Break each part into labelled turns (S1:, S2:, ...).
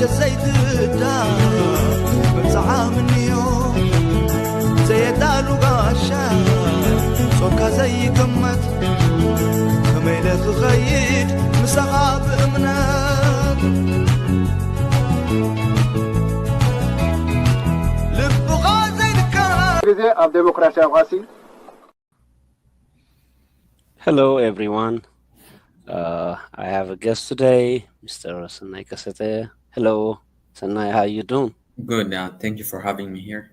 S1: زيتدا بتعامنيو زيدالو غاشا سوكا زي قمت كميلة خيد مسغاب امنات لبغا زيدك
S2: ጊዜ ኣብ ዴሞክራሲያዊ ቃሲ
S3: Hello, everyone. I have a guest today, Mr. Senay Kesete. Hello, Senay. How you doing?
S4: Good. Thank you for having me here.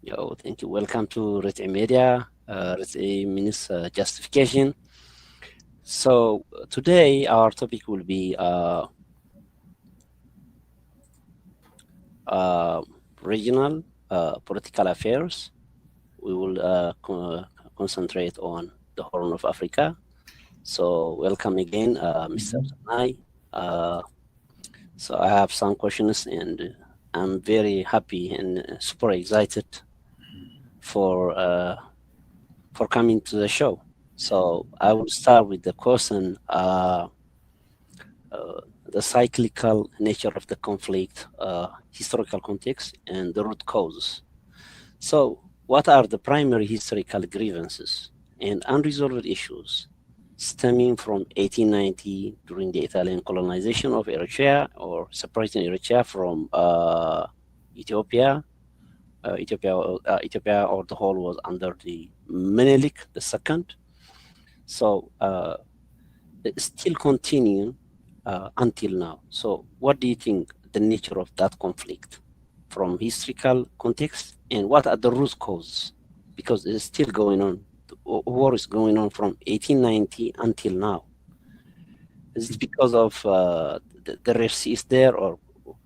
S3: Yo, thank you. Welcome to Ethiopia Media. Ethiopia means justification. So today our topic will be regional political affairs. We will concentrate on the Horn of Africa. So welcome again, Mr. Senay. So I have some questions, and I'm very happy and super excited for coming to the show. So I will start with the question: the cyclical nature of the conflict, historical context, and the root causes. So, what are the primary historical grievances and unresolved issues stemming from 1890 during the Italian colonization of Eritrea, or separating Eritrea from Ethiopia? Ethiopia, or the whole, was under the Menelik II. So it still continue until now. So what do you think the nature of that conflict from historical context, and what are the root causes? Because it's still going on. The war is going on from 1890 until now. Is it because of the Red Sea is there, or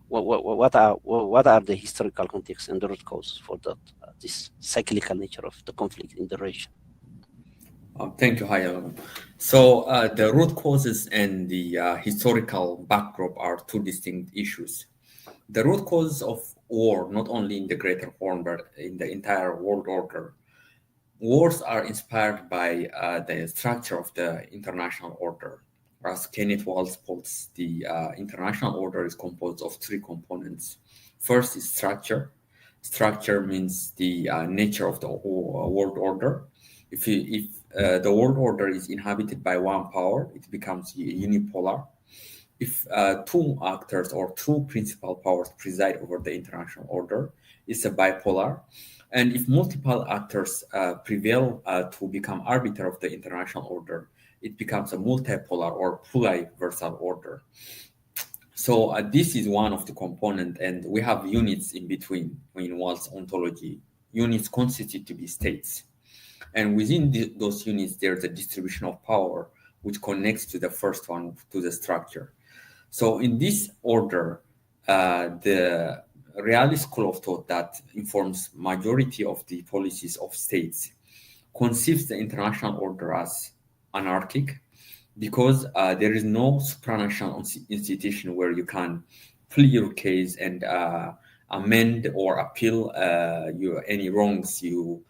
S3: what are the historical context and the root causes for that this cyclical nature of the conflict in the region?
S4: Thank you, Hayal. So the root causes and the historical backdrop are two distinct issues. The root causes of war, not only in the Greater Horn, but in the entire world order. Wars are inspired by the structure of the international order. As Kenneth Walls puts, the international order is composed of three components. First is structure. Structure means the nature of the world order. If the world order is inhabited by one power, it becomes unipolar. If two actors or two principal powers preside over the international order, it's a bipolar. And if multiple actors prevail to become arbiter of the international order, it becomes a multipolar or polyversal order. So this is one of the components, and we have units in between in Wall's ontology. Units constitute to be states. And within those units, there's a distribution of power, which connects to the first one, to the structure. So in this order, the realist school of thought that informs majority of the policies of states conceives the international order as anarchic, because there is no supranational institution where you can plead your case and amend or appeal any wrongs you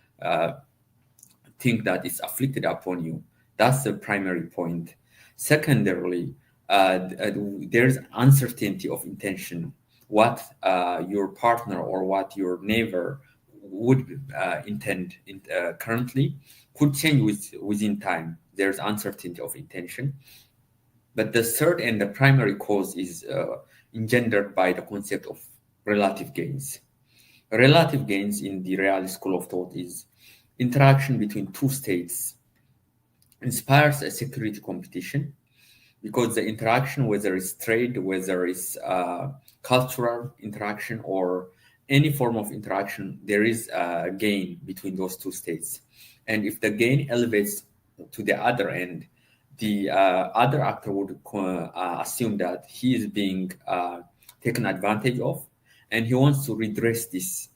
S4: think that is afflicted upon you. That's the primary point. Secondarily, there's uncertainty of intention. What your partner or what your neighbor would intend currently could change within time. There's uncertainty of intention. But the third and the primary cause is engendered by the concept of relative gains. Relative gains in the realist school of thought is interaction between two states inspires a security competition, because the interaction, whether it's trade, whether it's cultural interaction, or any form of interaction, there is a gain between those two states. And if the gain elevates to the other end, the other actor would assume that he is being taken advantage of, and he wants to redress this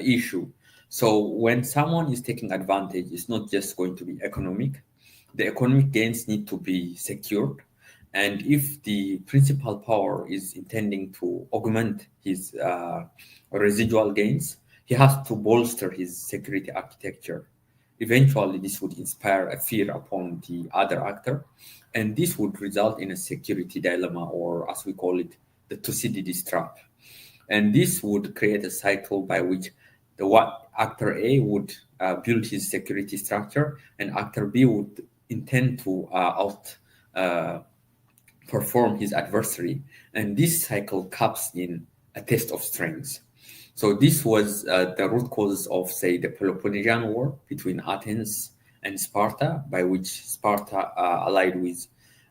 S4: issue. So when someone is taking advantage, it's not just going to be economic. The economic gains need to be secured. And if the principal power is intending to augment his residual gains, he has to bolster his security architecture. Eventually, this would inspire a fear upon the other actor, and this would result in a security dilemma, or as we call it, the Thucydides trap. And this would create a cycle by which actor A would build his security structure, and actor B would intend to perform his adversary. And this cycle caps in a test of strength. So this was the root cause of, say, the Peloponnesian War between Athens and Sparta, by which Sparta allied with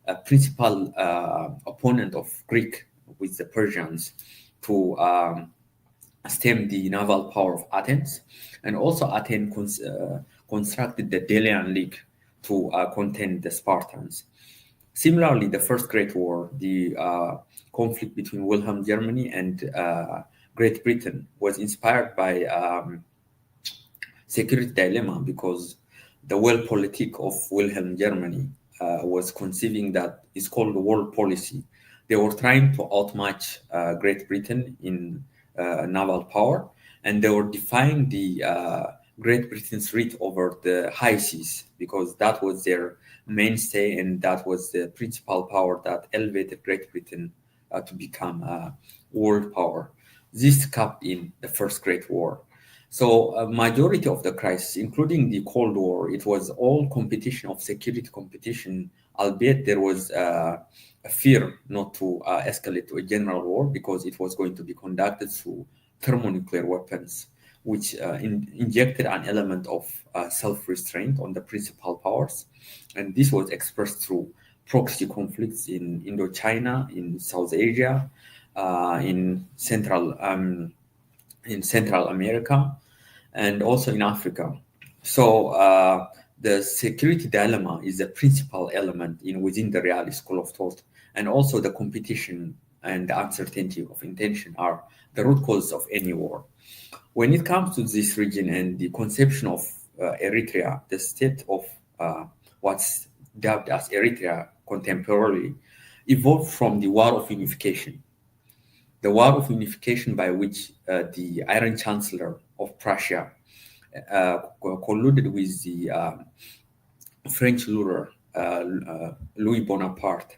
S4: a principal opponent of Greek, with the Persians, to stem the naval power of Athens. And also Athens constructed the Delian League to contend the Spartans. Similarly, the First Great War, the conflict between Wilhelm Germany and Great Britain, was inspired by security dilemma, because the world politic of Wilhelm Germany was conceiving that is called the world policy. They were trying to outmatch Great Britain in naval power, and they were defying the Great Britain's reach over the high seas, because that was their mainstay, and that was the principal power that elevated Great Britain to become a world power. This capped in the First Great War. So a majority of the crisis, including the Cold War, it was all competition of security competition, albeit there was a fear not to escalate to a general war, because it was going to be conducted through thermonuclear weapons, which injected an element of self-restraint on the principal powers. And this was expressed through proxy conflicts in Indochina, in South Asia, in Central America, and also in Africa. So the security dilemma is the principal element within the realist school of thought, and also the competition and the uncertainty of intention are the root causes of any war. When it comes to this region and the conception of Eritrea, the state of what's dubbed as Eritrea contemporarily evolved from the War of Unification. The War of Unification, by which the Iron Chancellor of Prussia colluded with the French ruler Louis Bonaparte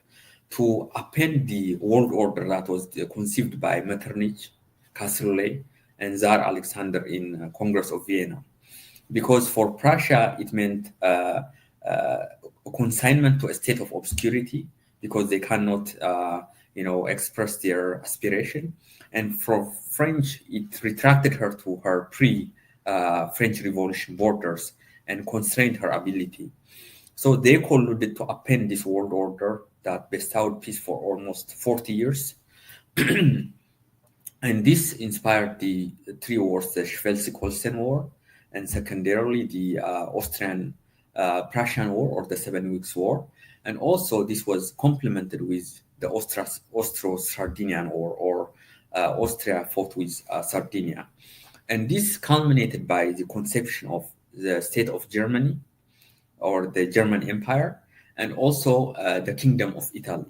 S4: to append the world order that was conceived by Metternich, Casselet, and Tsar Alexander in Congress of Vienna. Because for Prussia, it meant a consignment to a state of obscurity, because they cannot express their aspiration. And for French, it retracted her to her pre-French Revolution borders and constrained her ability. So they colluded to append this world order that bestowed peace for almost 40 years. And this inspired the three wars, the Schleswig-Holstein War, and secondarily the Austrian-Prussian War, or the 7 Weeks War. And also this was complemented with the Austro-Sardinian War, or Austria fought with Sardinia. And this culminated by the conception of the state of Germany, or the German Empire, and also the Kingdom of Italy.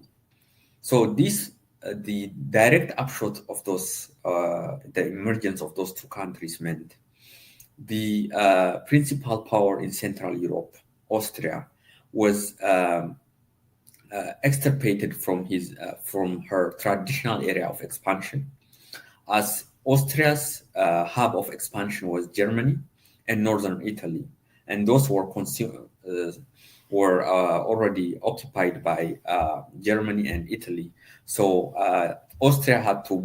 S4: So this, the direct upshot of those, the emergence of those two countries meant the principal power in Central Europe, Austria, was extirpated from her traditional area of expansion, as Austria's hub of expansion was Germany and northern Italy, and those were already occupied by Germany and Italy. So Austria had to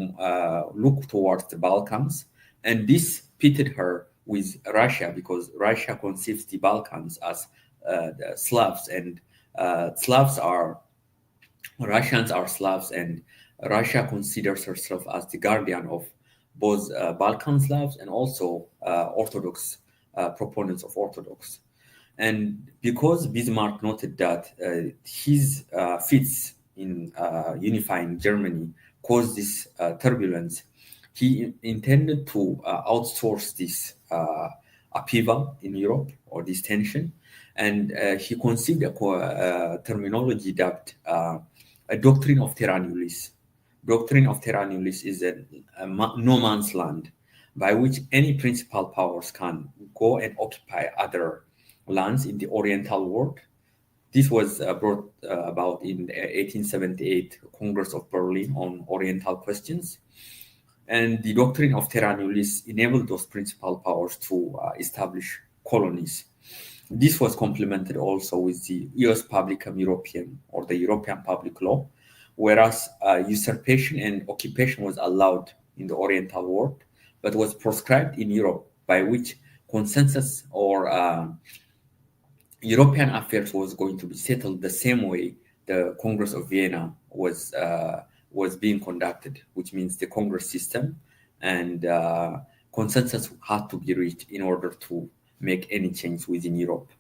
S4: look towards the Balkans, and this pitted her with Russia, because Russia conceives the Balkans as the Slavs, and Russians are Slavs, and Russia considers herself as the guardian of both Balkan Slavs and also Orthodox proponents of Orthodox. And because Bismarck noted that his feats in unifying Germany caused this turbulence, he intended to outsource this upheaval in Europe, or this tension, and he conceived a terminology dubbed a doctrine of terra nullius. Doctrine of terra nullius is a no man's land, by which any principal powers can go and occupy other lands in the Oriental world, This was brought about in the 1878 Congress of Berlin on Oriental questions. And the doctrine of terra nullius enabled those principal powers to establish colonies. This was complemented also with the Ius Publicum Europeum, or the European public law, whereas usurpation and occupation was allowed in the Oriental world, but was proscribed in Europe, by which consensus or European affairs was going to be settled the same way the Congress of Vienna was being conducted, which means the Congress system, and consensus had to be reached in order to make any change within Europe.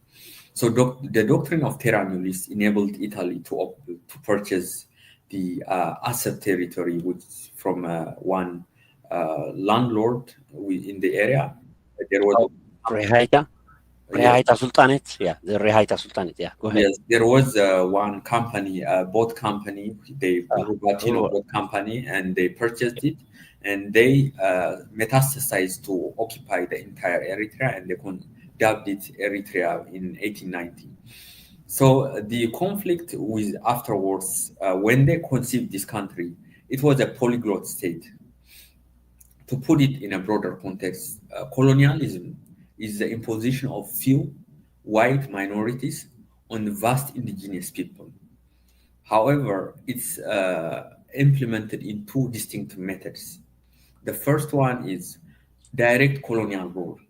S4: So the doctrine of terra nullius enabled Italy to purchase the asset territory which from one landlord in the area. There was
S3: Rehaita Sultanate, the Rehaita Sultanate, go ahead.
S4: Yes, there was one company, boat company, the Rubatino boat company, and they purchased it, and they metastasized to occupy the entire Eritrea, and they dubbed it Eritrea in 1890. So the conflict with afterwards, when they conceived this country, it was a polyglot state. To put it in a broader context, colonialism is the imposition of few white minorities on vast indigenous people. However, it's implemented in two distinct methods. The first one is direct colonial rule.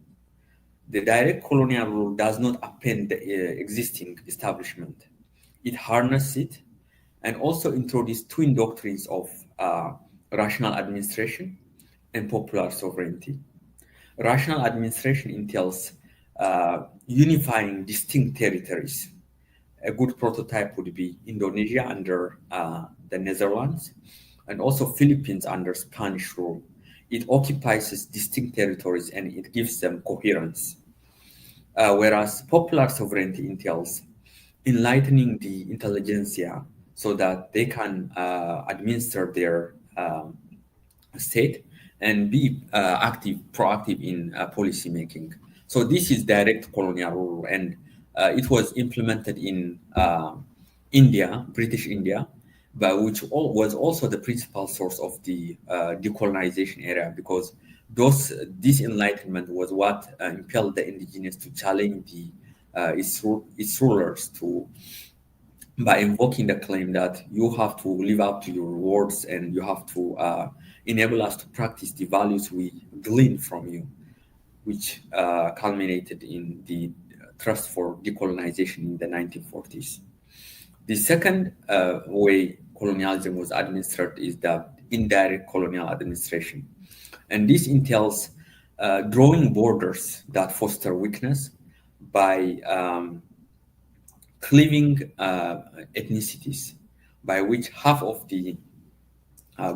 S4: The direct colonial rule does not append the existing establishment. It harnesses it and also introduces twin doctrines of rational administration and popular sovereignty. Rational administration entails unifying distinct territories. A good prototype would be Indonesia under the Netherlands, and also Philippines under Spanish rule. It occupies distinct territories and it gives them coherence. Whereas popular sovereignty entails enlightening the intelligentsia so that they can administer their state and be proactive in policy making. So this is direct colonial rule, and it was implemented in India, British India, but which was also the principal source of the decolonization era, because this enlightenment was what impelled the indigenous to challenge its rulers by invoking the claim that you have to live up to your words and you have to enable us to practice the values we gleaned from you, which culminated in the thrust for decolonization in the 1940s. The second way colonialism was administered is the indirect colonial administration. And this entails drawing borders that foster weakness by cleaving ethnicities, by which half of the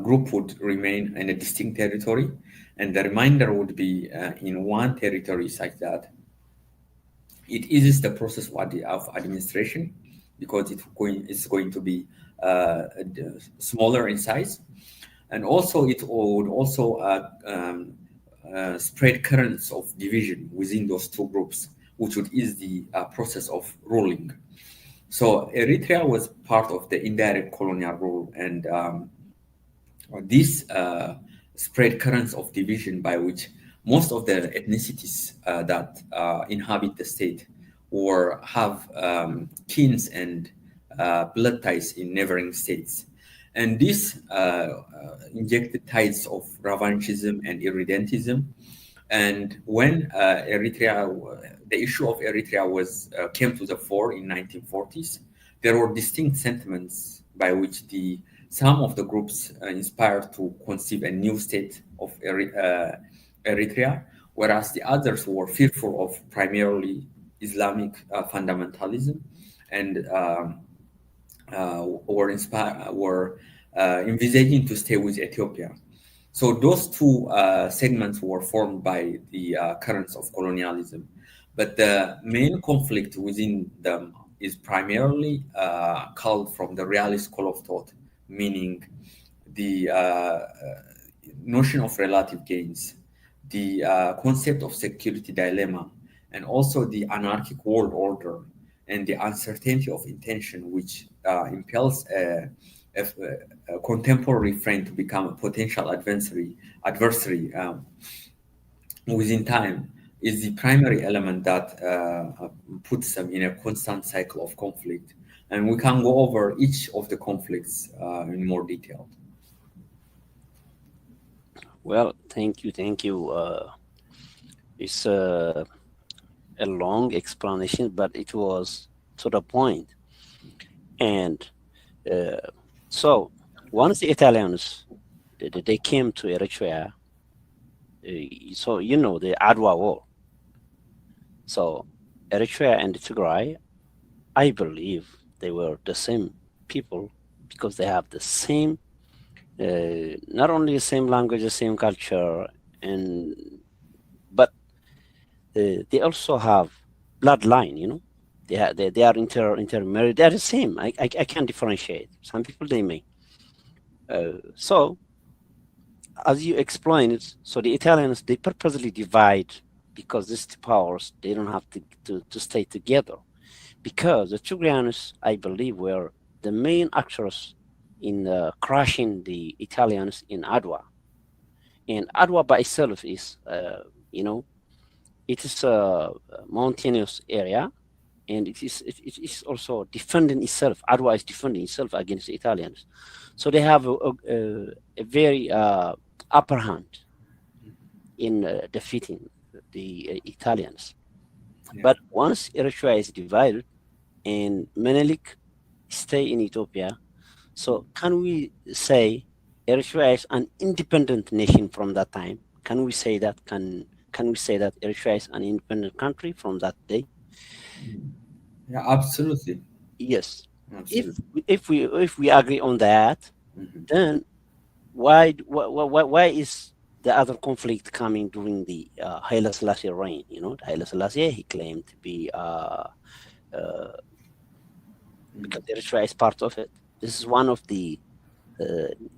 S4: group would remain in a distinct territory, and the remainder would be in one territory, such that it eases the process of administration, because it's going to be smaller in size, and also it would also spread currents of division within those two groups, which would ease the process of ruling. So Eritrea was part of the indirect colonial rule, and this spread currents of division by which most of the ethnicities that inhabit the state or have kins and blood ties in neighboring states. And this injected tides of revanchism and irredentism. And when the issue of Eritrea came to the fore in 1940s, there were distinct sentiments by which some of the groups inspired to conceive a new state of Eritrea, whereas the others were fearful of primarily Islamic fundamentalism and were envisaging to stay with Ethiopia. So those two segments were formed by the currents of colonialism. But the main conflict within them is primarily culled from the realist school of thought, meaning the notion of relative gains, the concept of security dilemma, and also the anarchic world order, and the uncertainty of intention, which impels a contemporary friend to become a potential adversary within time, is the primary element that puts them in a constant cycle of conflict. And we can go over each of the conflicts in more detail.
S3: Well, thank you. It's a long explanation, but it was to the point. And so once the Italians they came to Eritrea, so the Adwa War. So Eritrea and Tigray, I believe they were the same people because they have the same, not only the same language, the same culture, but they also have bloodline. They are intermarried. They are the same. I can't differentiate. Some people they may. So as you explained, so the Italians they purposely divide because these two powers they don't have to stay together, because the Tigrayans I believe were the main actors in crushing the Italians in Adwa, and Adwa by itself is it is a mountainous area, and it is also defending itself. Adwa is defending itself against the Italians, so they have a very upper hand in defeating the Italians.
S4: Yeah.
S3: But once Eritrea is divided and Menelik stay in Ethiopia, so can we say Eritrea is an independent nation from that time? Can we say that? Can we say that Eritrea is an independent country from that day?
S4: Yeah, absolutely.
S3: Yes.
S4: Absolutely.
S3: If we agree on that, then why is the other conflict coming during the Haile Selassie reign? Haile Selassie, he claimed to be because Eritrea is part of it. This is one of the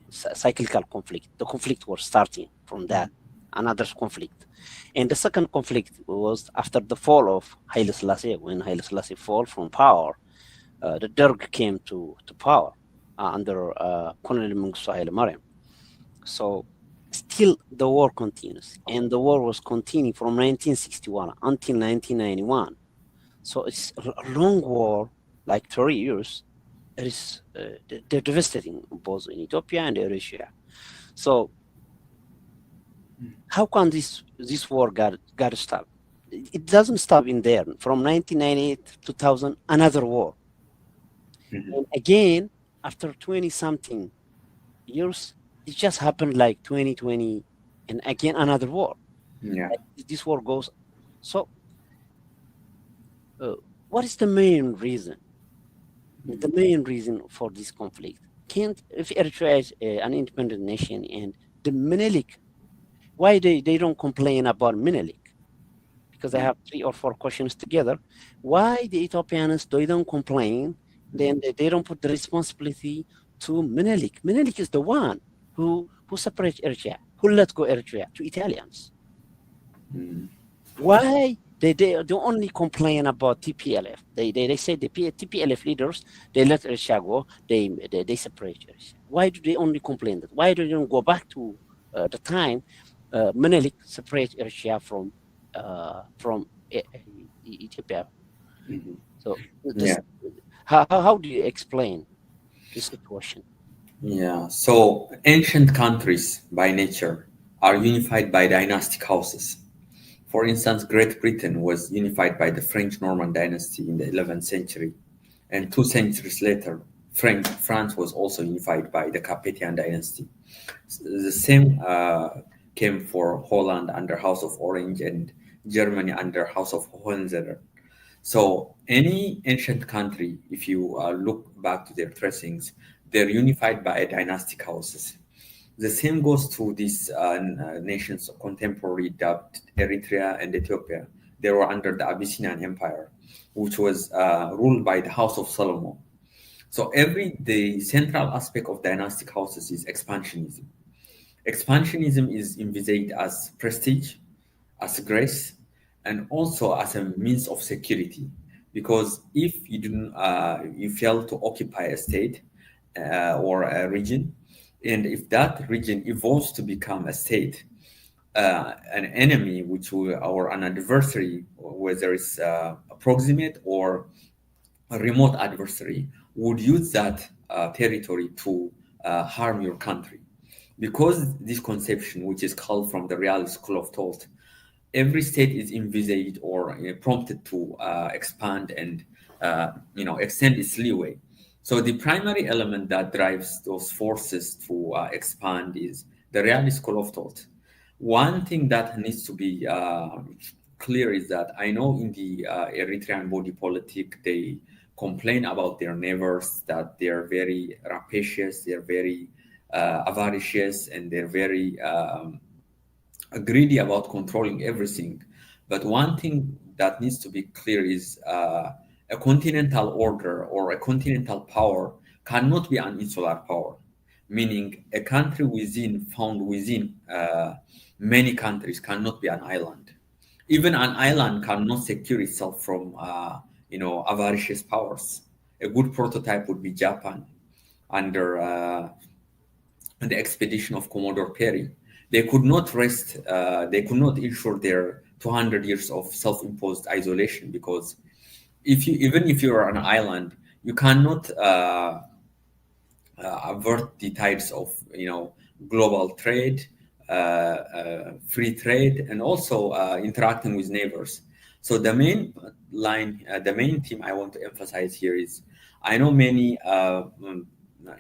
S3: cyclical conflict. The conflict was starting from that, another conflict. And the second conflict was after the fall of Haile Selassie. When Haile Selassie fall from power, the Derg came to power under Colonel Mengistu Haile Mariam. So still the war continues, and the war was continuing from 1961 until 1991. So it's a long war, like 30 years. It is they're devastating both in Ethiopia and Eritrea. So how can this war got to stop? It doesn't stop in there. From 1998 to 2000, another war. And again, after 20 something years, it just happened like 2020, and again another war.
S4: Yeah.
S3: Like this war goes. So what is the main reason? The main reason for this conflict? If Eritrea is an independent nation and the Menelik, why they don't complain about Menelik? Because I have 3 or 4 questions together. Why the Ethiopians they don't complain? Then they don't put the responsibility to Menelik. Menelik is the one who separates Eritrea, who let go Eritrea to Italians. Why they only complain about TPLF? They say the TPLF leaders they let Eritrea go, they separate Eritrea. Why do they only complain that? Why do they don't go back to the time Menelik separate Eritrea from Ethiopia? So this, how do you explain this situation?
S4: Yeah, so ancient countries by nature are unified by dynastic houses. For instance, Great Britain was unified by the French Norman dynasty in the 11th century, and 2 centuries later, France was also unified by the Capetian dynasty. The same came for Holland under House of Orange and Germany under House of Hohenzollern. So any ancient country, if you look back to their tracings, they're unified by dynastic houses. The same goes to these nations contemporary dubbed Eritrea and Ethiopia. They were under the Abyssinian Empire, which was ruled by the House of Solomon. So the central aspect of dynastic houses is expansionism. Expansionism is envisaged as prestige, as grace, and also as a means of security. because if you you fail to occupy a state or a region, and if that region evolves to become a state, an enemy, or an adversary, whether it's a proximate or a remote adversary, would use that territory to harm your country. Because this conception, which is called from the realist school of thought, every state is envisaged or prompted to expand and extend its leeway. So the primary element that drives those forces to expand is the realist school of thought. One thing that needs to be clear is that I know in the Eritrean body politic, they complain about their neighbors, that they're very rapacious, they're very avaricious, and they're very greedy about controlling everything. But one thing that needs to be clear is a continental order or a continental power cannot be an insular power, meaning a country found within many countries cannot be an island. Even an island cannot secure itself from avaricious powers. A good prototype would be Japan under the expedition of Commodore Perry. They could not rest, they could not ensure their 200 years of self-imposed isolation, because even if you're an island, you cannot avert the types of global trade, free trade, and also interacting with neighbors. So the main theme I want to emphasize here is, I know many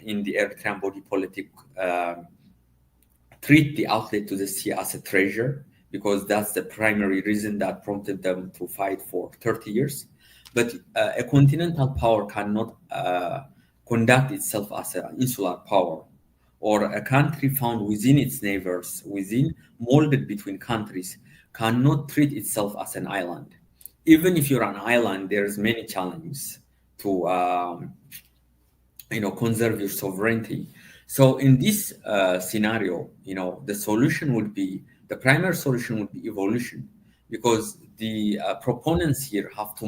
S4: in the Eritrean body politic treat the outlet to the sea as a treasure, because that's the primary reason that prompted them to fight for 30 years. But a continental power cannot conduct itself as an insular power, or a country found within its neighbors, molded between countries, cannot treat itself as an island. Even if you're an island, there's many challenges to conserve your sovereignty. So in this scenario, the primary solution would be evolution, because the proponents here have to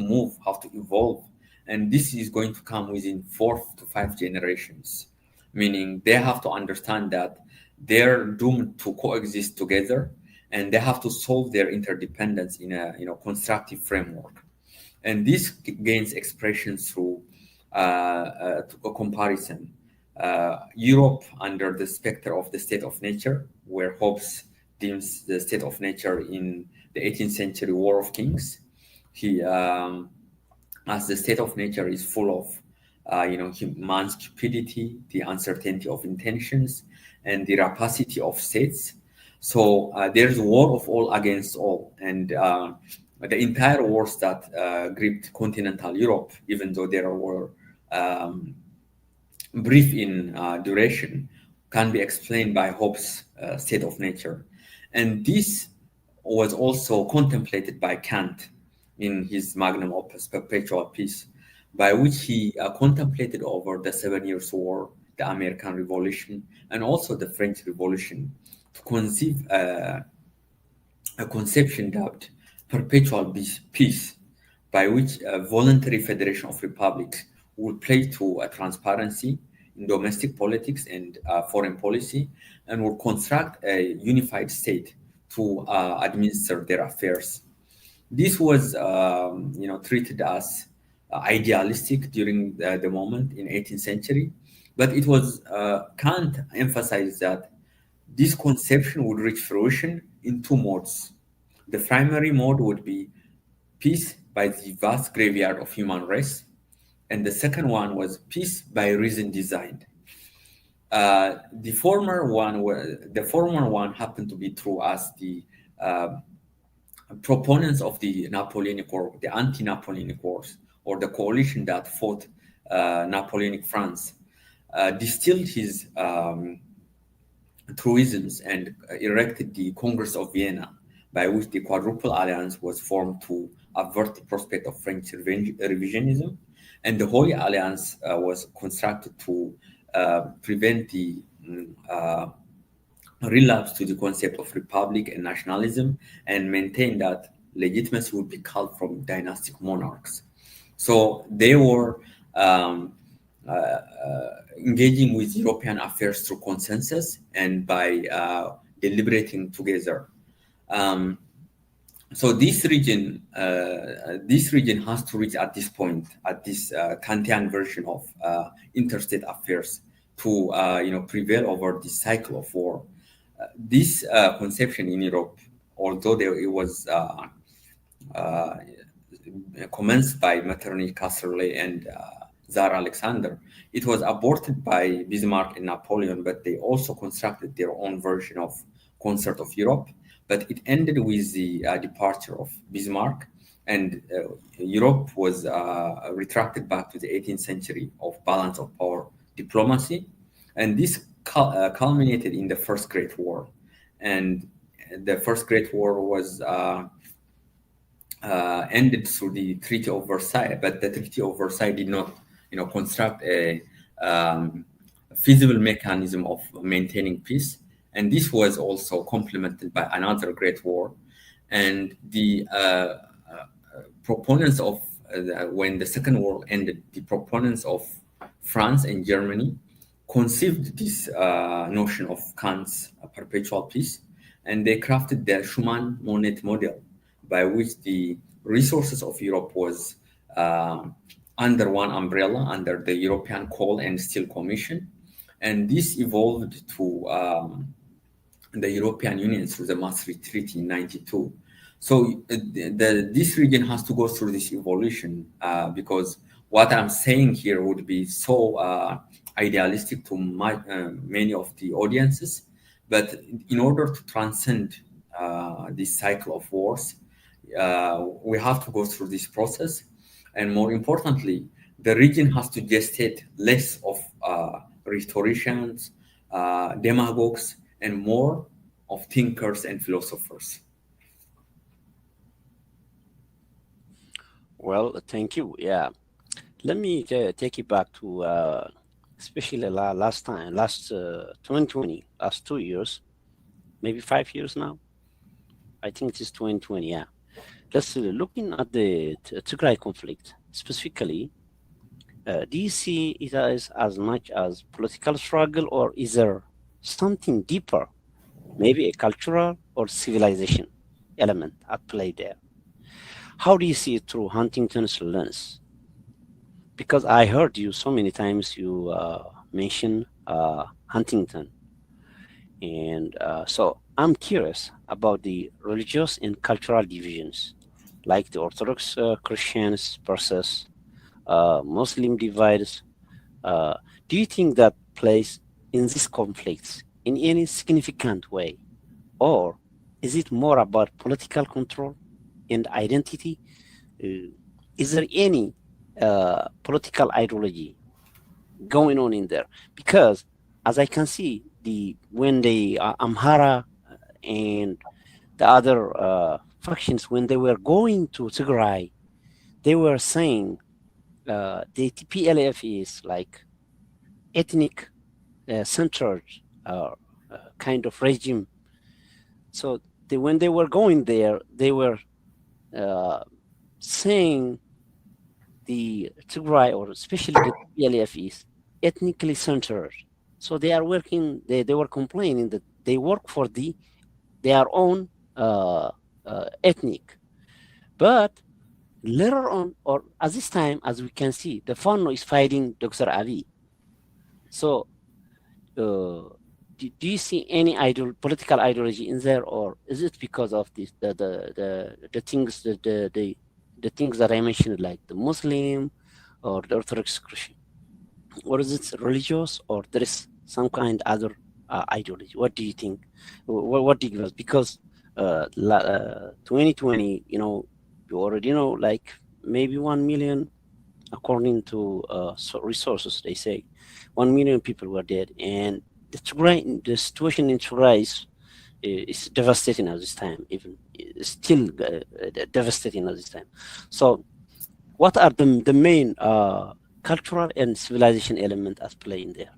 S4: evolve, and this is going to come within 4 to 5 generations, meaning they have to understand that they're doomed to coexist together, and they have to solve their interdependence in a constructive framework. And this gains expression through a comparison. Europe under the specter of the state of nature, where Hobbes deems the state of nature in the 18th century War of Kings. He, as the state of nature is full of man's cupidity, the uncertainty of intentions, and the rapacity of states. So there's war of all against all, and the entire wars that gripped continental Europe, even though there were brief in duration, can be explained by Hobbes' state of nature. And this was also contemplated by Kant in his magnum opus, Perpetual Peace, by which he contemplated over the 7 Years' War, the American Revolution, and also the French Revolution, to conceive a conception dubbed perpetual peace, by which a voluntary federation of republics would play to a transparency in domestic politics and foreign policy, and would construct a unified state to administer their affairs. This was, treated as idealistic during the moment in 18th century, but it was Kant emphasized that this conception would reach fruition in 2 modes. The primary mode would be peace by the vast graveyard of human race, and the second one was peace by reason designed. The former one happened to be true as the proponents of the Napoleonic War, the anti-Napoleonic Wars, or the coalition that fought Napoleonic France, distilled his truisms and erected the Congress of Vienna, by which the Quadruple Alliance was formed to avert the prospect of French revisionism, and the Holy Alliance was constructed to prevent the relapse to the concept of republic and nationalism, and maintain that legitimacy would be culled from dynastic monarchs. So they were engaging with European affairs through consensus and by deliberating together. So this region has to reach at this point, at this Kantian version of interstate affairs, to prevail over the cycle of war. This conception in Europe, although it was commenced by Metternich, Casserly, and Tsar Alexander, it was aborted by Bismarck and Napoleon, but they also constructed their own version of Concert of Europe. But it ended with the departure of Bismarck, and Europe was retracted back to the 18th century of balance of power diplomacy. And this culminated in the First Great War. And the First Great War was ended through the Treaty of Versailles, but the Treaty of Versailles did not, construct a feasible mechanism of maintaining peace. And this was also complemented by another Great War. And the proponents of, when the Second War ended, the proponents of France and Germany conceived this notion of Kant's perpetual peace, and they crafted the Schuman-Monet model, by which the resources of Europe was under one umbrella, under the European Coal and Steel Commission. And this evolved to the European Union through the Maastricht Treaty in 92. So this region has to go through this evolution because what I'm saying here would be so idealistic to many of the audiences. But in order to transcend this cycle of wars, we have to go through this process. And more importantly, the region has to gestate less of rhetoricians, demagogues, and more of thinkers and philosophers.
S3: Well, thank you. Yeah. Let me take you back to especially last 2020, last 2 years, maybe 5 years now. I think it is 2020, yeah. Let's looking at the Tigray conflict specifically. Do you see it as much as political struggle, or is there something deeper, maybe a cultural or civilization element at play there? How do you see it through Huntington's lens? Because I heard you so many times you mention Huntington, and so I'm curious about the religious and cultural divisions, like the Orthodox Christians versus Muslim divides. Do you think that plays in these conflicts in any significant way, or is it more about political control and identity? Is there any political ideology going on in there? Because as I can see, when the Amhara and the other factions, when they were going to Tigray, they were saying the TPLF is like ethnic centered kind of regime. So when they were going there, they were saying the Tigray, or especially the TPLF, is ethnically centered. So they are working, they were complaining that they work for their own ethnic. But later on, or at this time, as we can see, the Fano is fighting Dr. Abiy. So do you see any political ideology in there, or is it because of this, the things the things that I mentioned, like the Muslim or the Orthodox Christian, or is it religious, or there is some kind other ideology? What do you think? What do you give us? Because 2020, you already know, like maybe 1 million, according to resources, they say 1 million people were dead, and the situation in Tigray is devastating at this time, even still devastating at this time. So what are the main cultural and civilization element at play in there?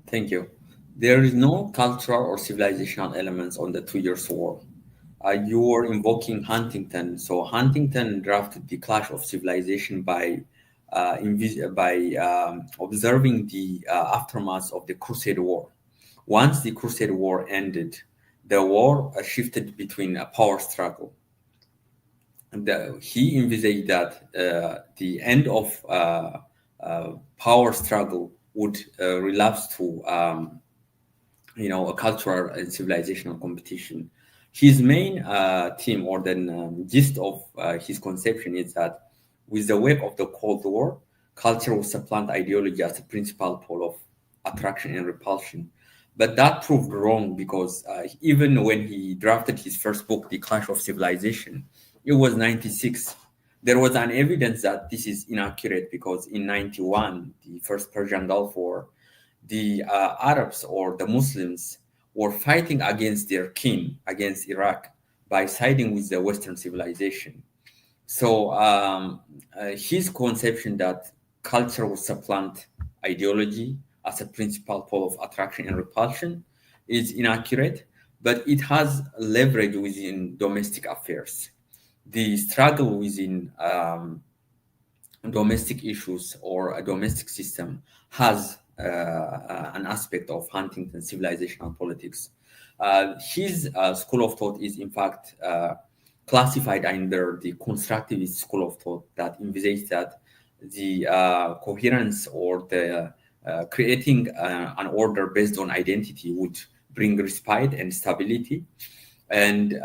S4: Thank you. There is no cultural or civilizational elements on the 2 years war. you were invoking Huntington. So Huntington drafted the Clash of Civilization by observing the aftermath of the Crusade War. Once the Crusade War ended, the war shifted between a power struggle. He envisaged that the end of power struggle would relapse to a cultural and civilizational competition. His main theme, or the gist of his conception, is that with the wake of the Cold War, culture will supplant ideology as a principal pole of attraction and repulsion. But that proved wrong, because even when he drafted his first book, The Clash of Civilization, it was 96. There was an evidence that this is inaccurate, because in 91, the first Persian Gulf War, the Arabs or the Muslims were fighting against their king, against Iraq, by siding with the Western civilization. So his conception that culture will supplant ideology as a principal pole of attraction and repulsion is inaccurate, but it has leverage within domestic affairs. The struggle within domestic issues or a domestic system has an aspect of Huntington's civilizational politics. His school of thought is, in fact, classified under the constructivist school of thought that envisages that the coherence or the creating an order based on identity would bring respite and stability. And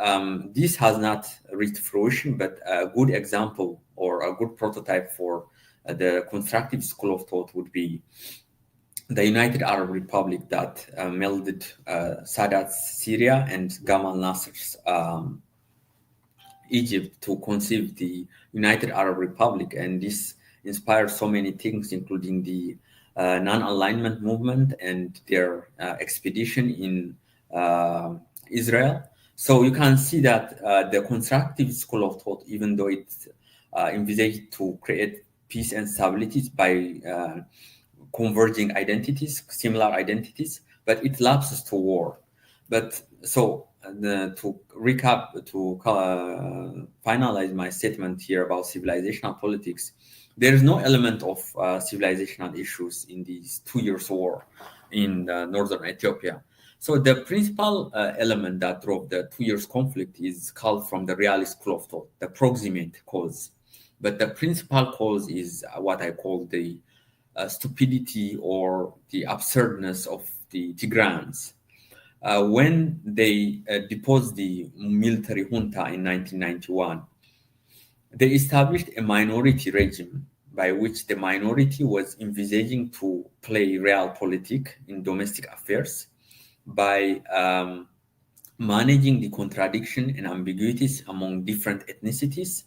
S4: this has not reached fruition, but a good example or a good prototype for the constructive school of thought would be the United Arab Republic that melded Sadat's Syria and Gamal Nasser's Egypt to conceive the United Arab Republic. And this inspired so many things, including the non-alignment movement and their expedition in Israel. So you can see that the constructive school of thought, even though it's envisaged to create peace and stability by converging identities, similar identities, but it lapses to war. But so to recap, to finalize my statement here about civilizational politics, there is no element of civilizational issues in these 2 years war in northern Ethiopia. So the principal element that drove the 2 years conflict is called from the realist school of thought, the proximate cause. But the principal cause is what I call the stupidity or the absurdness of the Tigrans. When they deposed the military junta in 1991, they established a minority regime by which the minority was envisaging to play realpolitik in domestic affairs by managing the contradiction and ambiguities among different ethnicities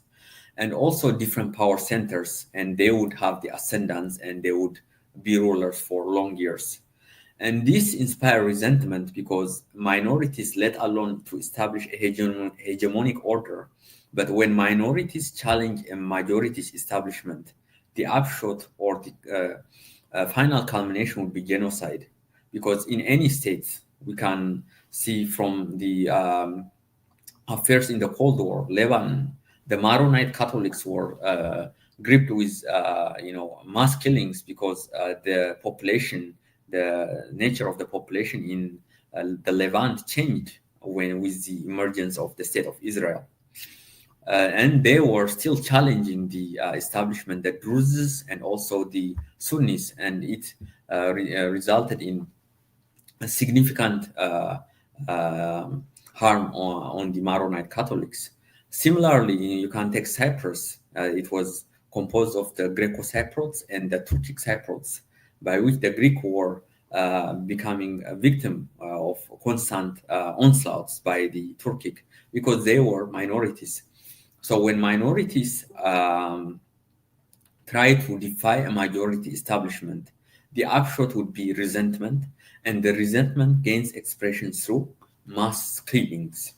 S4: and also different power centers, and they would have the ascendants and they would be rulers for long years. And this inspired resentment because minorities, let alone to establish a hegemonic order, but when minorities challenge a majority's establishment, the upshot or the final culmination would be genocide. Because in any state, we can see from the affairs in the Cold War, Lebanon, the Maronite Catholics were gripped with mass killings because the population, the nature of the population in the Levant changed with the emergence of the state of Israel. And they were still challenging the establishment, the Druzes and also the Sunnis, and it resulted in a significant harm on the Maronite Catholics. Similarly, you can take Cyprus. It was composed of the Greco-Cypriots and the Turkic Cypriots, by which the Greek were becoming a victim of constant onslaughts by the Turkic because they were minorities. So when minorities try to defy a majority establishment, the upshot would be resentment, and the resentment gains expression through mass killings.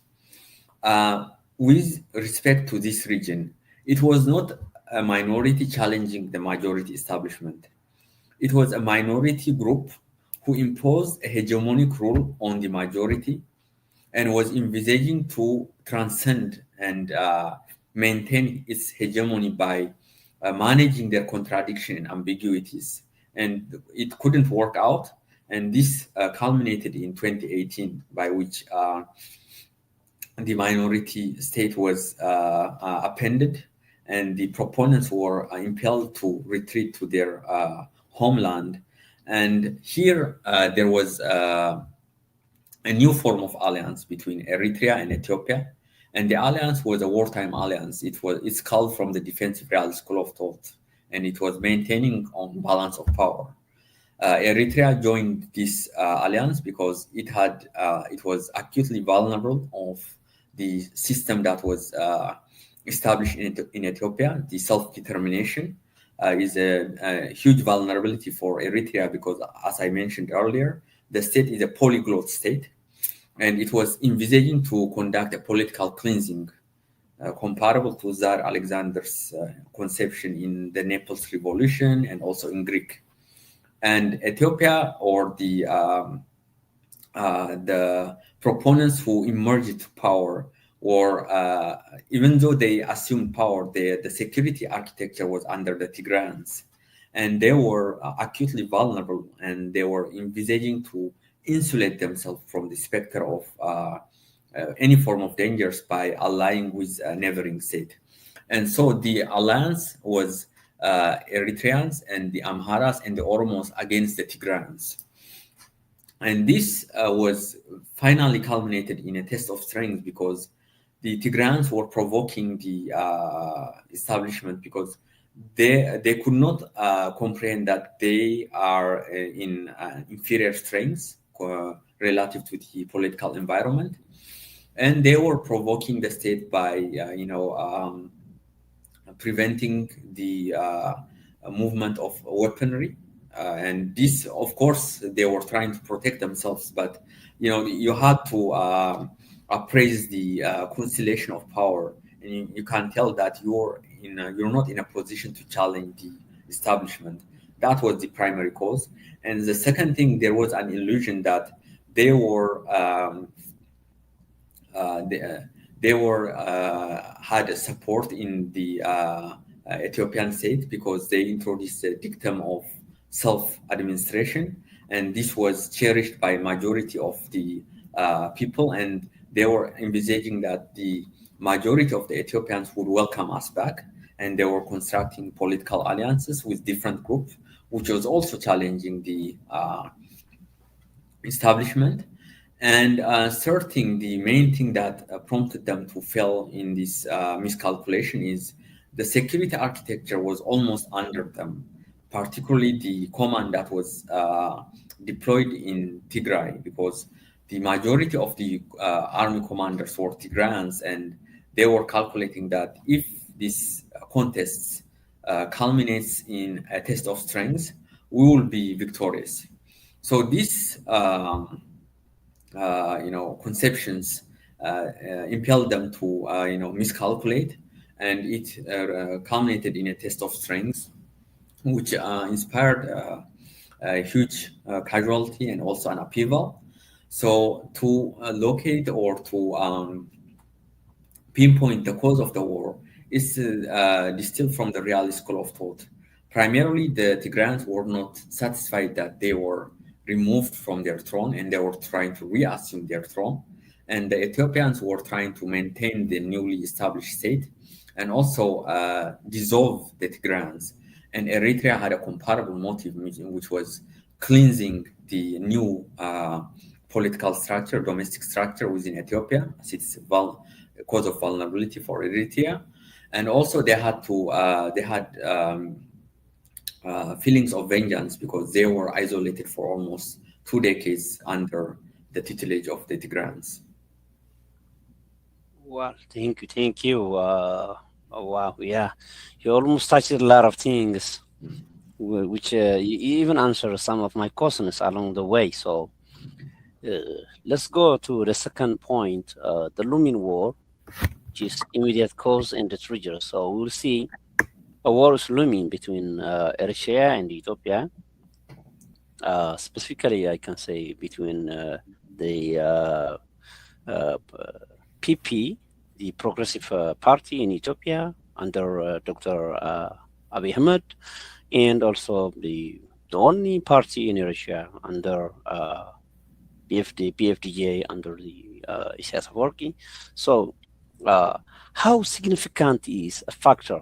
S4: With respect to this region, it was not a minority challenging the majority establishment. It was a minority group who imposed a hegemonic rule on the majority, and was envisaging to transcend and maintain its hegemony by managing their contradiction and ambiguities. And it couldn't work out. And this culminated in 2018, by which the minority state was appended, and the proponents were impelled to retreat to their homeland. And here there was a new form of alliance between Eritrea and Ethiopia. And the alliance was a wartime alliance. It's called from the defensive realist school of thought, and it was maintaining on balance of power. Eritrea joined this alliance because it was acutely vulnerable of the system that was established in Ethiopia. The self-determination is a huge vulnerability for Eritrea because, as I mentioned earlier, the state is a polyglot state, and it was envisaging to conduct a political cleansing comparable to Tsar Alexander's conception in the Naples Revolution and also in Greek. And Ethiopia, or the proponents who emerged to power, or even though they assumed power, the security architecture was under the Tigrayans, and they were acutely vulnerable, and they were envisaging to insulate themselves from the specter of any form of dangers by allying with a neighboring state. And so the alliance was Eritreans and the Amharas and the Oromos against the Tigrayans. And this was finally culminated in a test of strength, because the Tigrayans were provoking the establishment, because they could not comprehend that they are in inferior strengths relative to the political environment. And they were provoking the state by, preventing the movement of weaponry. And this, of course, they were trying to protect themselves, but you had to appraise the constellation of power, and you can tell that you're not in a position to challenge the establishment. That was the primary cause. And the second thing, there was an illusion that they were had a support in the Ethiopian state, because they introduced a dictum of self-administration, and this was cherished by majority of the people, and they were envisaging that the majority of the Ethiopians would welcome us back, and they were constructing political alliances with different groups, which was also challenging the establishment. And third thing, the main thing that prompted them to fail in this miscalculation is the security architecture was almost under them, particularly the command that was deployed in Tigray, because the majority of the army commanders were Tigrayans, and they were calculating that if this contest culminates in a test of strength, we will be victorious. So this conceptions impelled them to miscalculate, and it culminated in a test of strength, which inspired a huge casualty and also an upheaval. So to locate or to pinpoint the cause of the war is distilled from the realist school of thought. Primarily, the Tigrayans were not satisfied that they were removed from their throne, and they were trying to reassume their throne. And the Ethiopians were trying to maintain the newly established state and also dissolve the Tigrayans. And Eritrea had a comparable motive, which was cleansing the new political structure, domestic structure within Ethiopia, as it's a cause of vulnerability for Eritrea. And also they had feelings of vengeance, because they were isolated for almost 2 decades under the tutelage of the Tigrayans.
S3: Well, thank you. Oh, wow, yeah, you almost touched a lot of things, which you even answered some of my questions along the way. So let's go to the second point, the looming war, which is immediate cause and the trigger. So we'll see a war is looming between Eritrea and Ethiopia. Specifically, I can say between the PP, the Progressive Party in Ethiopia under Dr. Abiy Ahmed, and also the only party in Eritrea under PFDJ under the Isaias Afwerki. So, how significant is a factor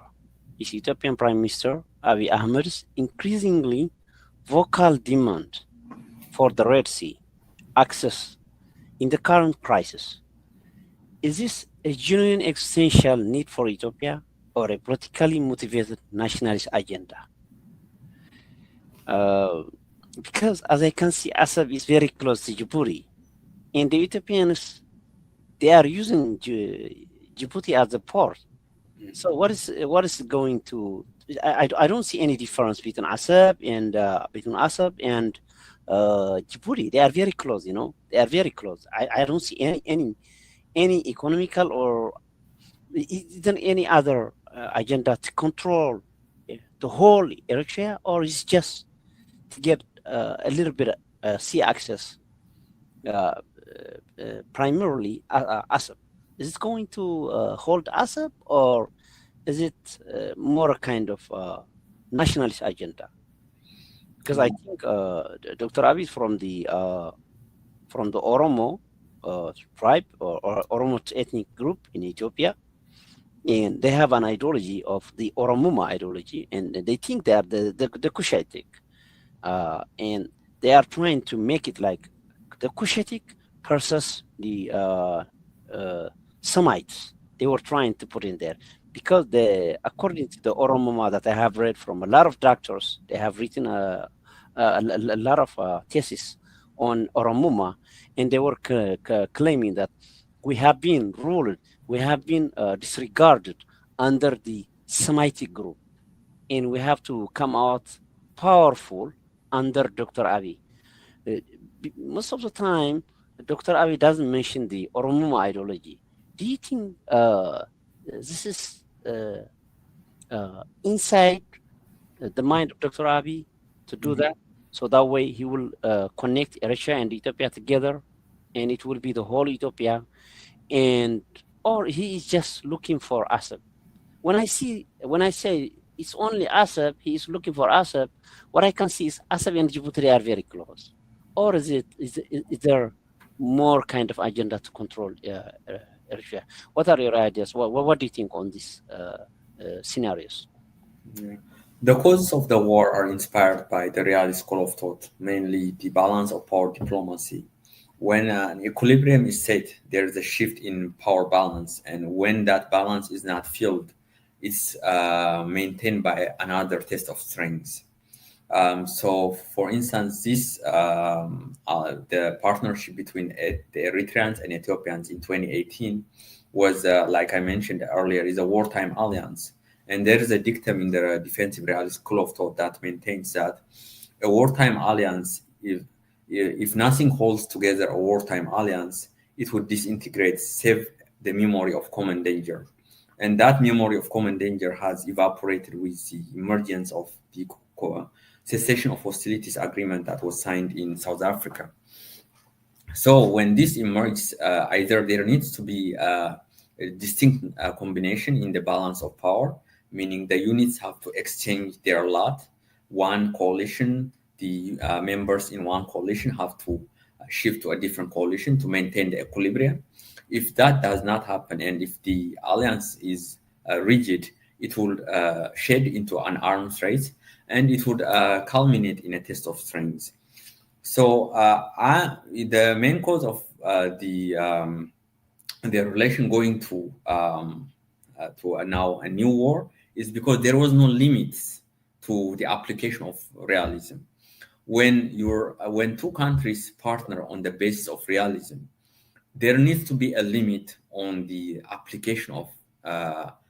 S3: is Ethiopian Prime Minister Abiy Ahmed's increasingly vocal demand for the Red Sea access in the current crisis? Is this a genuine existential need for Ethiopia or a politically motivated nationalist agenda? Because as I can see, Assab is very close to Djibouti, and the Ethiopians, they are using Djibouti as a port. So what is going to? I don't see any difference between Assab and Djibouti. They are very close. They are very close. I don't see any economical or even any other agenda to control the whole Eritrea, or is just to get a little bit sea access, primarily Assab. Is it going to hold Assab, or is it more a kind of nationalist agenda? Because I think Dr. Abiy is from the Oromo tribe or Oromo ethnic group in Ethiopia, and they have an ideology of the Oromuma ideology, and they think they are the Cushitic, and they are trying to make it like the Cushitic versus the Semites. They were trying to put in there because according to the Oromuma that I have read from a lot of doctors, they have written a lot of theses on Oromuma, and they were claiming that we have been ruled, we have been disregarded under the Semitic group, and we have to come out powerful under Dr. Abiy. Most of the time, Dr. Abiy doesn't mention the Oromuma ideology. Do you think this is inside the mind of Dr. Abiy to do that? So that way he will connect Eritrea and Ethiopia together, and it will be the whole Ethiopia, or he is just looking for Assab. When I say it's only Assab, he is looking for Assab, what I can see is Assab and Djibouti are very close. Or is there more kind of agenda to control Eritrea? What are your ideas? What do you think on these scenarios?
S4: Yeah. The causes of the war are inspired by the realist school of thought, mainly the balance of power diplomacy. When an equilibrium is set, there is a shift in power balance, and when that balance is not filled, it's maintained by another test of strength. So, for instance, the partnership between the Eritreans and Ethiopians in 2018 was, like I mentioned earlier, is a wartime alliance. And there is a dictum in the defensive realist school of thought that maintains that a wartime alliance, if nothing holds together a wartime alliance, it would disintegrate, save the memory of common danger. And that memory of common danger has evaporated with the emergence of the cessation of hostilities agreement that was signed in South Africa. So when this emerges, either there needs to be a distinct combination in the balance of power, meaning the units have to exchange their lot. One coalition, the members in one coalition have to shift to a different coalition to maintain the equilibrium. If that does not happen, and if the alliance is rigid, it will shed into an arms race, and it would culminate in a test of strength. So the main cause of the relation going to now a new war is because there was no limits to the application of realism. When two countries partner on the basis of realism, there needs to be a limit on the application of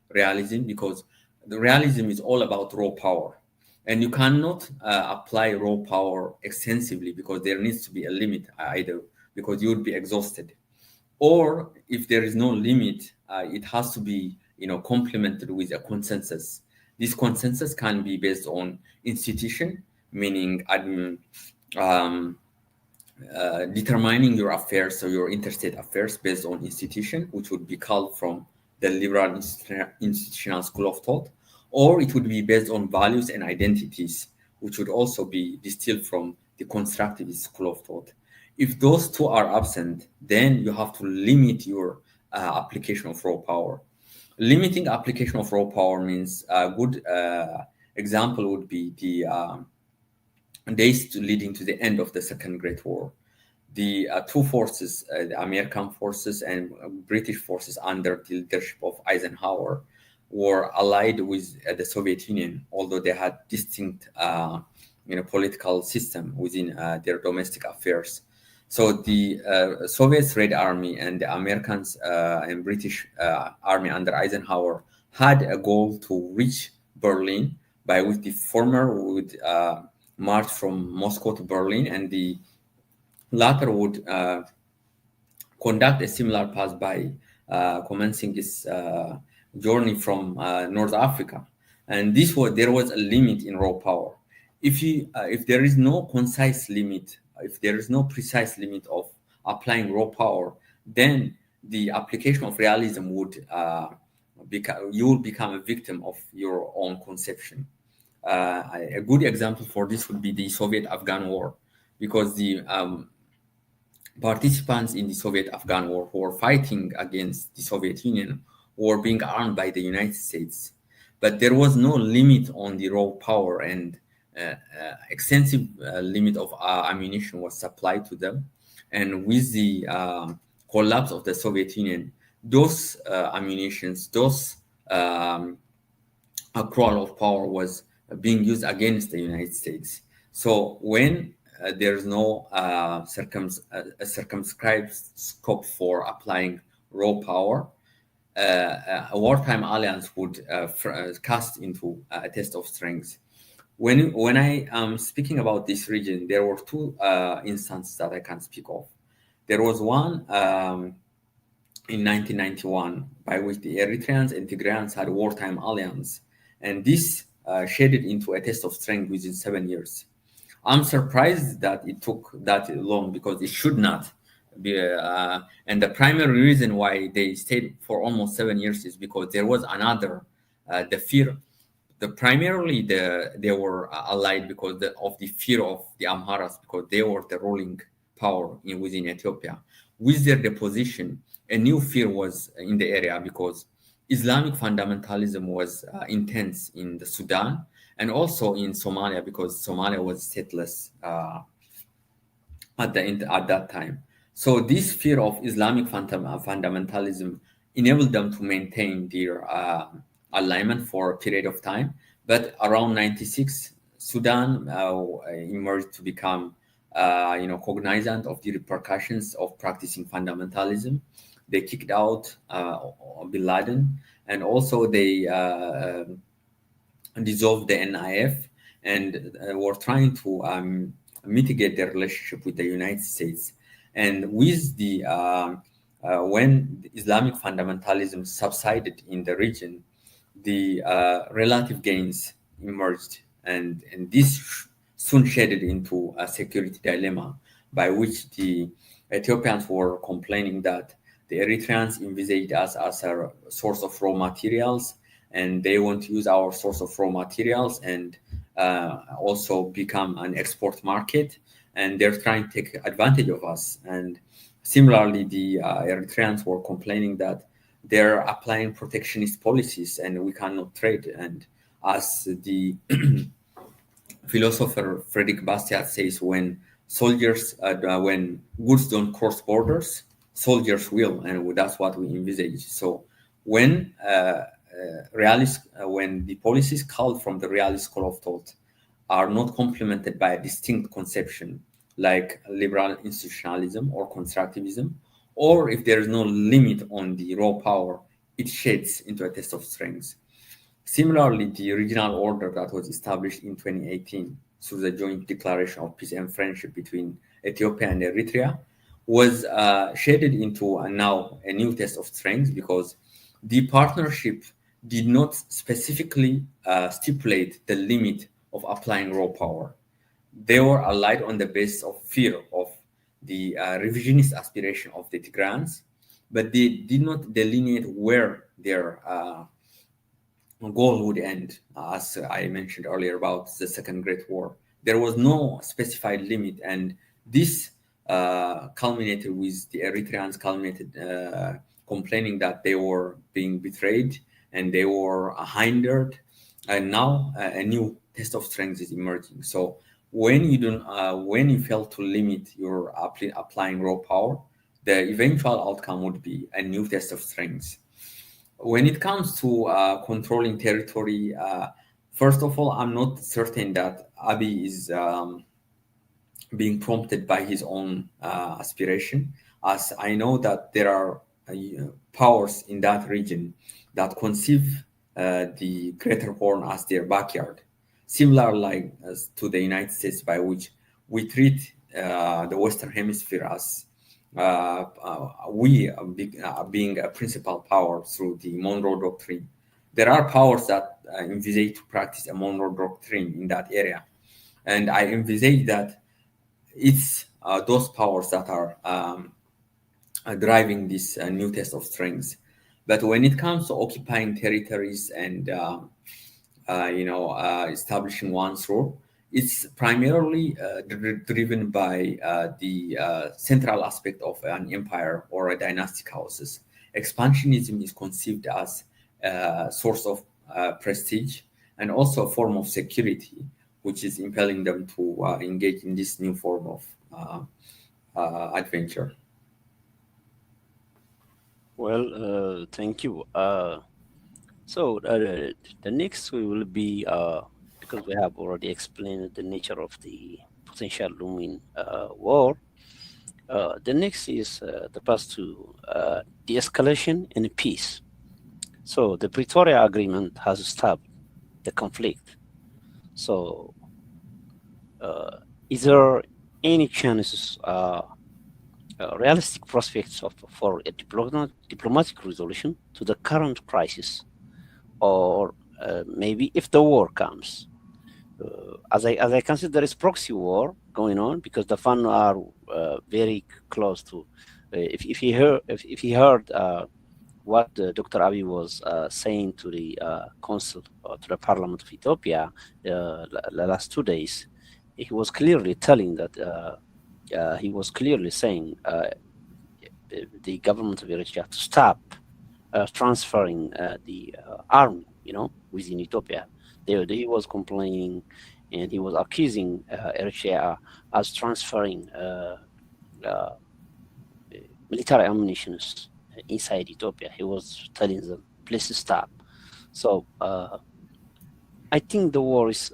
S4: realism, because the realism is all about raw power, and you cannot apply raw power extensively because there needs to be a limit, either because you would be exhausted, or if there is no limit, it has to be complemented with a consensus. This consensus can be based on institution, meaning determining your affairs, so your interstate affairs, based on institution, which would be called from the liberal institutional school of thought, or it would be based on values and identities, which would also be distilled from the constructivist school of thought. If those two are absent, then you have to limit your application of raw power. Limiting application of raw power means a good example would be the days leading to the end of the Second Great War. The two forces, the American forces and British forces under the leadership of Eisenhower, were allied with the Soviet Union, although they had distinct political system within their domestic affairs. So the Soviet Red Army and the Americans and British Army under Eisenhower had a goal to reach Berlin, by which the former would march from Moscow to Berlin, and the latter would conduct a similar path by commencing his journey from North Africa. And there was a limit in raw power. If there is no concise limit, if there is no precise limit of applying raw power, then the application of realism would you will become a victim of your own conception. A good example for this would be the Soviet-Afghan War, because the participants in the Soviet-Afghan War who were fighting against the Soviet Union were being armed by the United States. But there was no limit on the raw power, and extensive limit of ammunition was supplied to them. And with the collapse of the Soviet Union, those ammunitions, those accrual of power was being used against the United States. So when there's no circumscribed scope for applying raw power, a wartime alliance would cast into a test of strength. When I am speaking about this region, there were two instances that I can speak of. There was one in 1991, by which the Eritreans and Tigrayans had a wartime alliance, and this shaded into a test of strength within 7 years. I'm surprised that it took that long, because it should not be. And the primary reason why they stayed for almost 7 years is because there was another, the fear. Primarily they were allied because of the fear of the Amharas, because they were the ruling power within Ethiopia. With their deposition, a new fear was in the area, because Islamic fundamentalism was intense in the Sudan and also in Somalia, because Somalia was stateless at that time. So this fear of Islamic fundamentalism enabled them to maintain their alignment for a period of time. But around 96, Sudan emerged to become cognizant of the repercussions of practicing fundamentalism. They kicked out Bin Laden, and also they dissolved the NIF, and were trying to mitigate their relationship with the United States. And with the when Islamic fundamentalism subsided in the region, the relative gains emerged, and this soon shaded into a security dilemma, by which the Ethiopians were complaining that the Eritreans envisaged us as a source of raw materials, and they want to use our source of raw materials and also become an export market, and they're trying to take advantage of us. And similarly, the Eritreans were complaining that they're applying protectionist policies and we cannot trade. And as the philosopher Frederick Bastiat says, when goods don't cross borders, soldiers will, and that's what we envisage. So when when the policies culled from the realist school of thought are not complemented by a distinct conception like liberal institutionalism or constructivism, or if there is no limit on the raw power, it shades into a test of strength. Similarly, the regional order that was established in 2018 through the joint declaration of peace and friendship between Ethiopia and Eritrea was shaded into now a new test of strength, because the partnership did not specifically stipulate the limit of applying raw power. They were allied on the basis of fear of the revisionist aspiration of the Tigrans, but they did not delineate where their goal would end, as I mentioned earlier about the Second Great War. There was no specified limit, and this culminated with the Eritreans complaining that they were being betrayed and they were hindered, and now a new test of strength is emerging. So when you don't, when you fail to limit your applying raw power, the eventual outcome would be a new test of strength. When it comes to controlling territory, first of all, I'm not certain that Abiy is being prompted by his own aspiration, as I know that there are powers in that region that conceive the Greater Horn as their backyard, similar like as to the United States, by which we treat the Western Hemisphere as being a principal power through the Monroe Doctrine. There are powers that envisage to practice a Monroe Doctrine in that area, and I envisage that it's those powers that are driving this new test of strength. But when it comes to occupying territories and establishing one's role, it's primarily driven by the central aspect of an empire or a dynastic houses. Expansionism is conceived as a source of prestige and also a form of security, which is impelling them to engage in this new form of adventure.
S3: Well, thank you. So the next we will be because we have already explained the nature of the potential looming war. The next is the path to de-escalation and peace. So the Pretoria Agreement has stopped the conflict. So is there any chances, realistic prospects for a diplomatic resolution to the current crisis, or maybe if the war comes? As I consider, there is proxy war going on because the fun are very close to. If he heard what Dr. Abiy was saying to the council or to the Parliament of Ethiopia the last 2 days, he was clearly telling that he was clearly saying the government of Eritrea to stop transferring the army, within Ethiopia. He was complaining and he was accusing Eritrea as transferring military ammunition inside Ethiopia. He was telling them, please stop. So I think the war is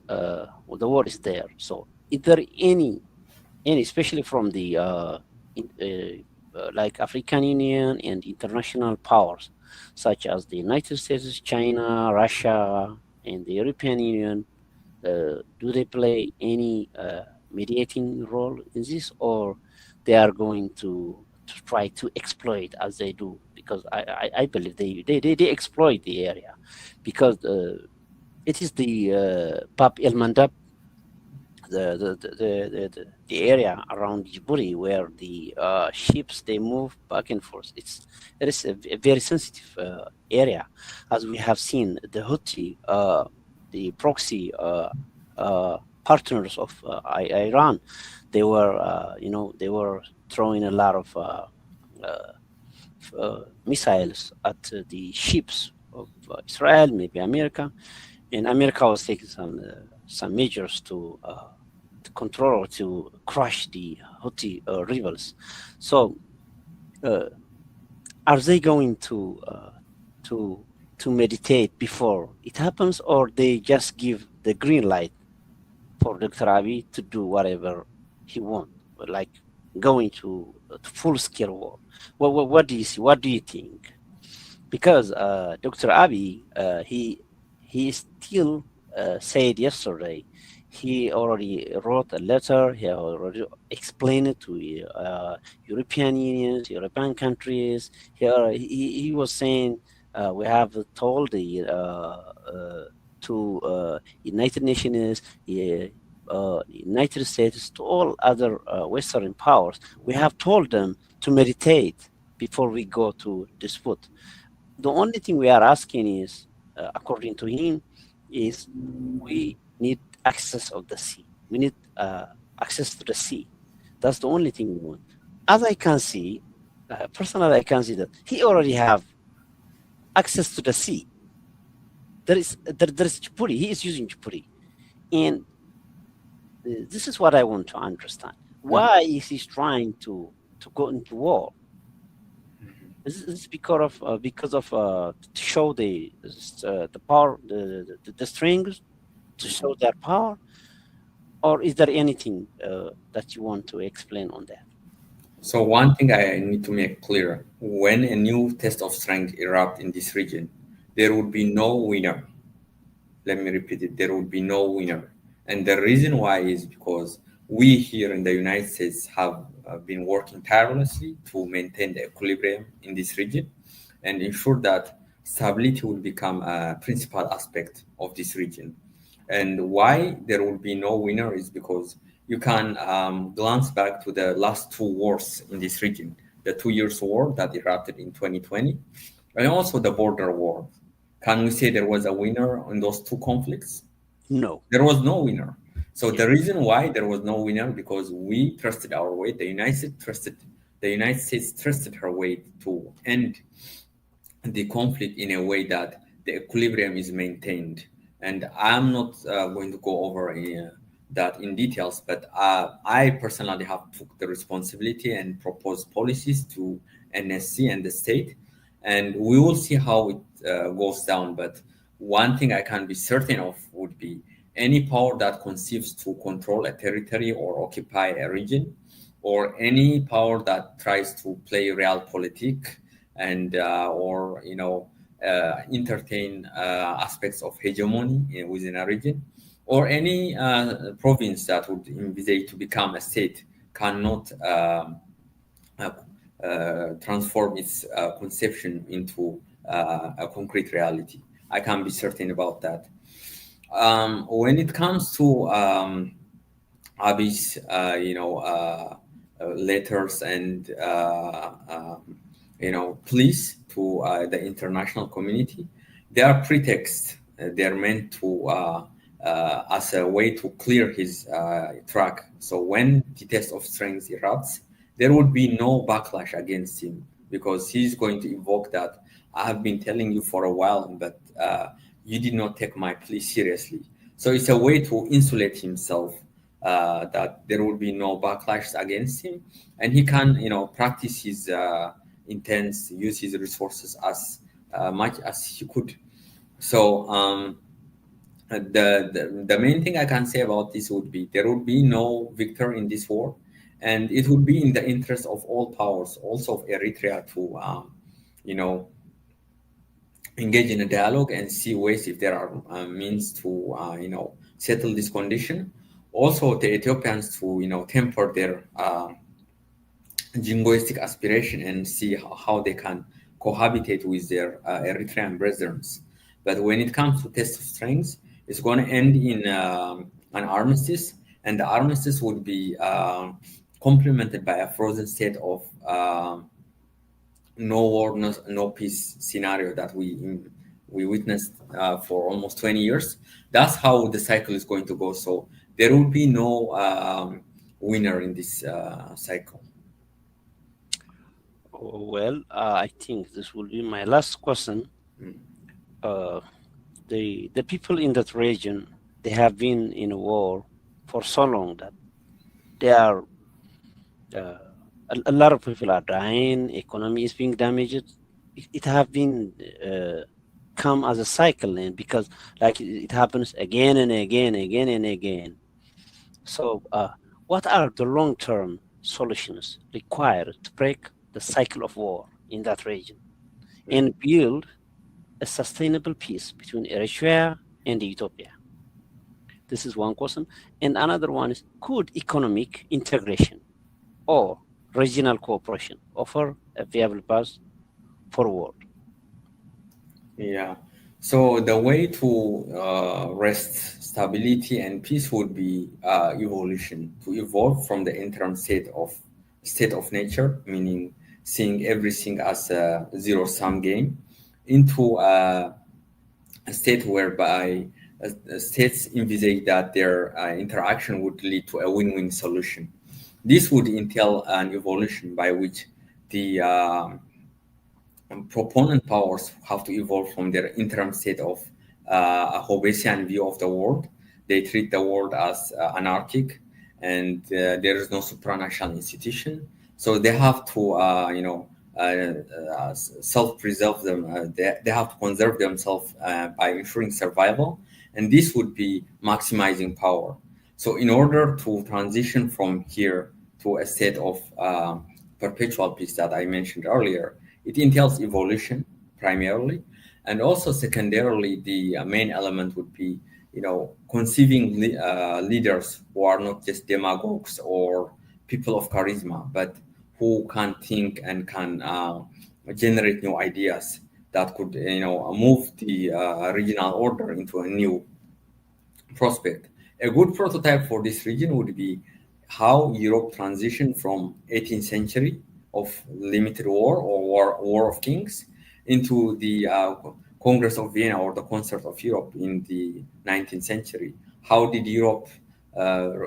S3: there. So is there any especially from the like African Union and international powers such as the United States, China, Russia, and the European Union, do they play any mediating role in this, or they are going to try to exploit as they do? Because I believe they exploit the area because it is the Bab el Mandab, the area around Djibouti where the ships they move back and forth. It is a very sensitive area, as we have seen the Houthi, the proxy partners of Iran. They were they were throwing a lot of missiles at the ships of Israel, maybe America, and America was taking some measures to control or to crush the Houthi rebels. So, are they going to meditate before it happens, or they just give the green light for Dr. Abiy to do whatever he wants, like going to full-scale war? What do you see? What do you think? Because Dr. Abiy, he still said yesterday, he already wrote a letter. He already explained it to European unions, European countries. He was saying we have told the to United Nations United States, to all other Western powers, we have told them to meditate before we go to dispute. The only thing we are asking is, according to him, is we need access of the sea. We need access to the sea. That's the only thing we want. As I can see, personally, I can see that he already have access to the sea. There is Djibouti. He is using Djibouti, and this is what I want to understand. Why is he trying to go into war? This is because of to show the power, the strength, to show their power, or is there anything that you want to explain on that?
S4: So one thing I need to make clear, when a new test of strength erupts in this region, there would be no winner. Let me repeat it, there would be no winner. And the reason why is because we here in the United States have been working tirelessly to maintain the equilibrium in this region and ensure that stability will become a principal aspect of this region. And why there will be no winner is because you can glance back to the last two wars in this region, the 2 years war that erupted in 2020, and also the border war. Can we say there was a winner in those two conflicts?
S3: No.
S4: There was no winner. So the reason why there was no winner, because we trusted our weight. The United States trusted her weight to end the conflict in a way that the equilibrium is maintained. And I'm not going to go over that in details, but I personally have took the responsibility and proposed policies to NSC and the state, and we will see how it goes down. But one thing I can be certain of would be any power that conceives to control a territory or occupy a region, or any power that tries to play realpolitik and or entertain aspects of hegemony within a region, or any province that would envisage to become a state cannot transform its conception into a concrete reality. I can be certain about that. When it comes to Abiy's, letters and pleas to the international community, they are pretexts. They're meant to as a way to clear his track. So when the test of strength erupts, there would be no backlash against him, because he's going to invoke that I have been telling you for a while, but you did not take my plea seriously. So it's a way to insulate himself, that there will be no backlash against him, and he can, practice his intents, use his resources as much as he could. So the main thing I can say about this would be there would be no victor in this war, and it would be in the interest of all powers, also of Eritrea, to engage in a dialogue and see ways if there are means to settle this condition. Also, the Ethiopians to temper their jingoistic aspiration and see how they can cohabitate with their Eritrean brethren. But when it comes to test of strength, it's going to end in an armistice, and the armistice would be complemented by a frozen state of no war, no peace scenario that we witnessed for almost 20 years. That's how the cycle is going to go. So there will be no winner in this cycle.
S3: Well, I think this will be my last question. The people in that region, they have been in a war for so long that they are a lot of people are dying, economy is being damaged. It have been come as a cycle, and because like it happens again and again, again and again. So what are the long-term solutions required to break the cycle of war in that region and build a sustainable peace between Eritrea and Ethiopia? This is one question. And another one is, could economic integration or regional cooperation offer a viable path forward?
S4: Yeah. So the way to rest stability and peace would be evolution, to evolve from the interim state of nature, meaning seeing everything as a zero sum game, into a state whereby states envisage that their interaction would lead to a win-win solution. This would entail an evolution by which the proponent powers have to evolve from their interim state of a Hobbesian view of the world. They treat the world as anarchic, and there is no supranational institution. So they have to, self-preserve them. They have to conserve themselves by ensuring survival, and this would be maximizing power. So in order to transition from here to a state of perpetual peace that I mentioned earlier, it entails evolution primarily, and also secondarily, the main element would be, conceiving leaders who are not just demagogues or people of charisma, but who can think and can generate new ideas that could, move the regional order into a new prospect. A good prototype for this region would be how Europe transitioned from 18th century of limited war or war of kings into the Congress of Vienna or the Concert of Europe in the 19th century. How did Europe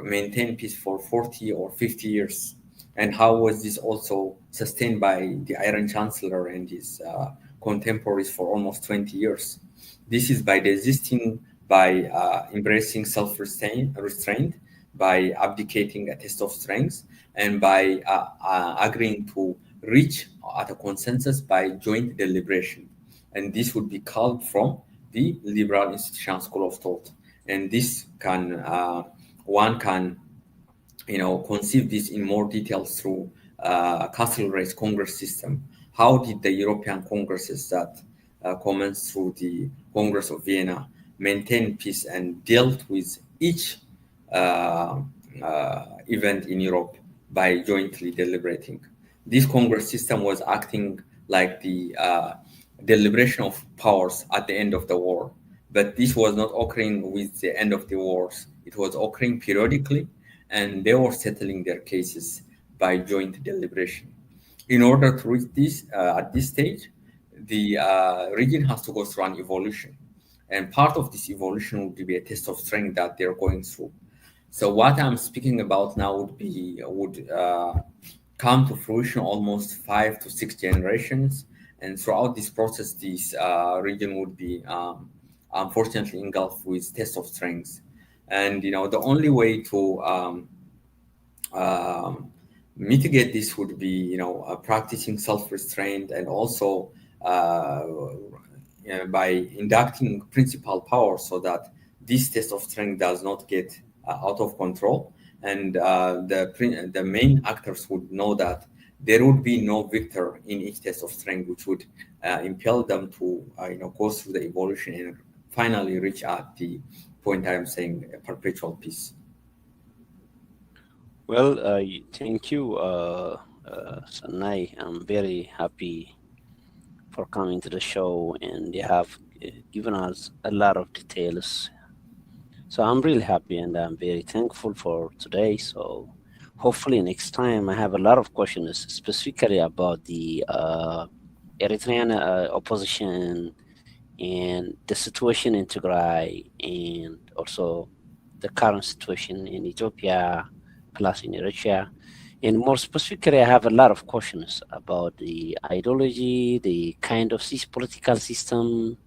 S4: maintain peace for 40 or 50 years? And how was this also sustained by the Iron Chancellor and his contemporaries for almost 20 years? This is by desisting, by embracing restraint, by abdicating a test of strength, and by agreeing to reach at a consensus by joint deliberation. And this would be called from the liberal institutional school of thought. And this can, one can, conceive this in more detail through castle-raised congress system. How did the European congresses that commenced through the Congress of Vienna maintain peace and dealt with each event in Europe by jointly deliberating? This congress system was acting like the deliberation of powers at the end of the war, but this was not occurring with the end of the wars. It was occurring periodically, and they were settling their cases by joint deliberation. In order to reach this at this stage, the region has to go through an evolution, and part of this evolution would be a test of strength that they're going through. So what I'm speaking about now would come to fruition almost 5 to 6 generations, and throughout this process, this region would be unfortunately engulfed with test of strength. And the only way to mitigate this would be practicing self-restraint, and also by inducting principal power so that this test of strength does not get out of control, and the main actors would know that there would be no victor in each test of strength, which would impel them to go through the evolution and finally reach at the point I am saying a perpetual peace.
S3: Well, thank you, Senay. I'm very happy for coming to the show, and you have given us a lot of details. So I'm really happy, and I'm very thankful for today. So hopefully next time I have a lot of questions specifically about the Eritrean opposition and the situation in Tigray, and also the current situation in Ethiopia plus in Eritrea. And more specifically, I have a lot of questions about the ideology, the kind of political system,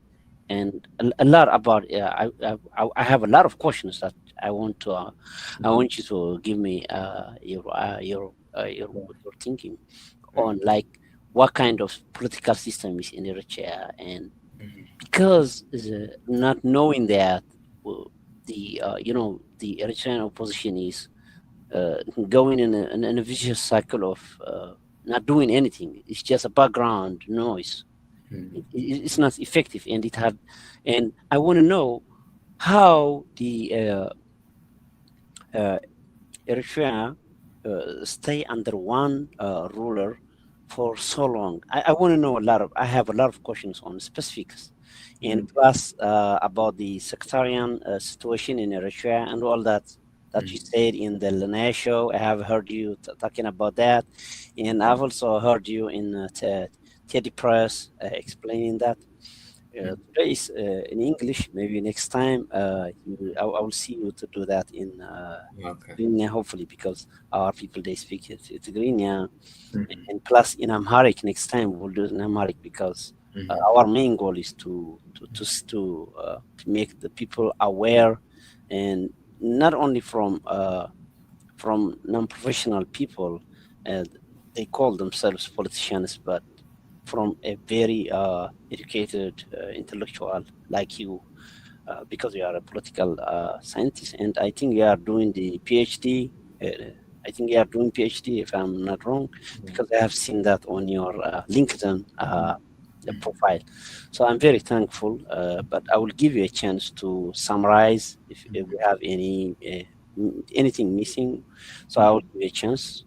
S3: and a lot about. I have a lot of questions that I want to. I want you to give me your thinking on, like, what kind of political system is in Eritrea, and because not knowing that the the Eritrean opposition is going in a vicious cycle of not doing anything. It's just a background noise. It's not effective, and and I want to know how the Eritrea stay under one ruler for so long. I want to know I have a lot of questions on specifics and plus about the sectarian situation in Eritrea and all that you said in the Lena show. I have heard you talking about that, and I've also heard you in Teddy Press explaining that. Today is in English. Maybe next time I will see you to do that in Tigrinya, hopefully, because our people they speak Tigrinya, and plus in Amharic next time we'll do it in Amharic because our main goal is to make the people aware, and not only from non-professional people, they call themselves politicians, but from a very educated intellectual like you, because you are a political scientist, and I think you are doing the PhD. I think you are doing PhD, if I'm not wrong, because I have seen that on your LinkedIn profile. So I'm very thankful, but I will give you a chance to summarize if we have anything missing. So I will give you a chance.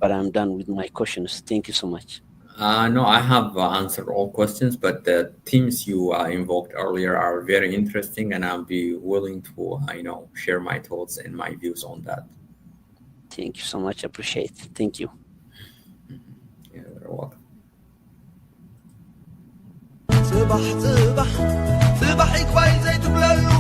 S3: But I'm done with my questions. Thank you so much.
S4: No, I have answered all questions, but the themes you invoked earlier are very interesting, and I'll be willing to, share my thoughts and my views on that.
S3: Thank you so much. Appreciate it. Thank you.
S4: Yeah, you're welcome.
S1: صباح صباح صباح يكفاي زي تبللو